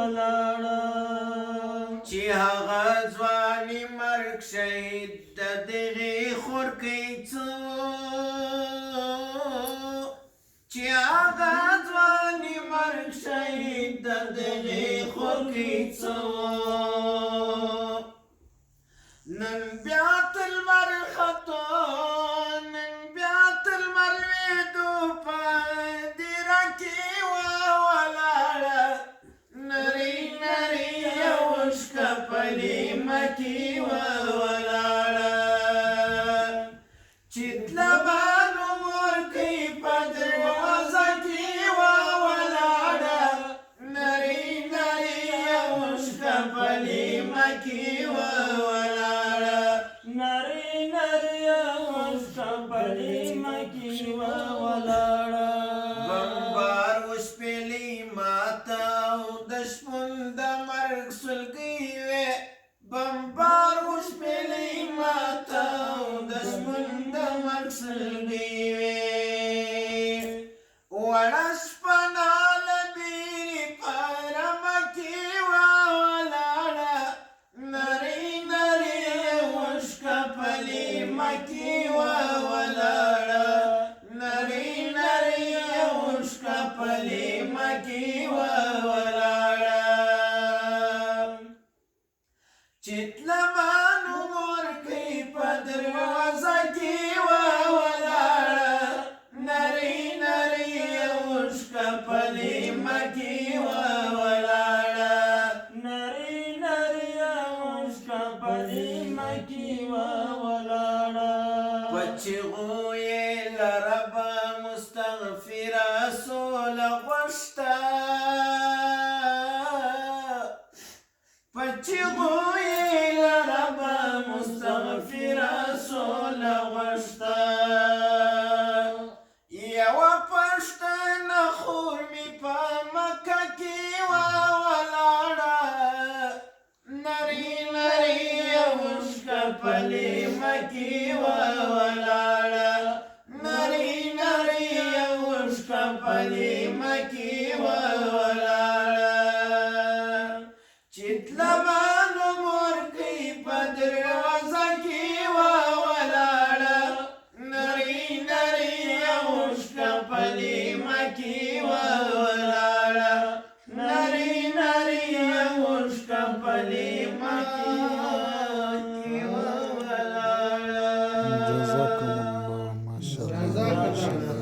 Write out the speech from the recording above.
ولاړه چې هغه ځواني مرګ شهید د دغې خورکۍ څه چې هغه ځواني مرګ شهید د دغې خورکۍ څه نن بیا تل لمر ختو نن بیا تل لمر لوېدو په دیره کې ولاړه نرۍ نرۍ اوښکه په لیمه کې ولاړه چې تله به نو مورکۍ په دروازه کې ولاړه نرۍ نرۍ اوښکه په لیمه کې ولاړه نری نری اوښکه په لیمه کې ولاړه بمبار وشپېلې ماته او د شپون د مرګ سلګۍ وې بمبار وشپېلې ماته او د شپون د مرګ سلګۍ وې وړه شپنه له بیرې په رمه کې ولاړه نرۍ نرۍ اوښکه په لیمه کې ولاړه نرۍ نرۍ اوښکه په لیمه کې ولاړه چې تله به نو مورکۍ په دروازه کې ولاړه نرۍ نرۍ اوښکه په لیمه کې ولاړه نری نری اوښکه په لیمه کې ولاړه په چغو یې له ربه مستغفره سوله غوښته په چغو یې له ربه مستغفره سوله غوښته یوه پښتنه خور مې په مکه کې ولاړه نرۍ نرۍ اوښکه په لیمه کې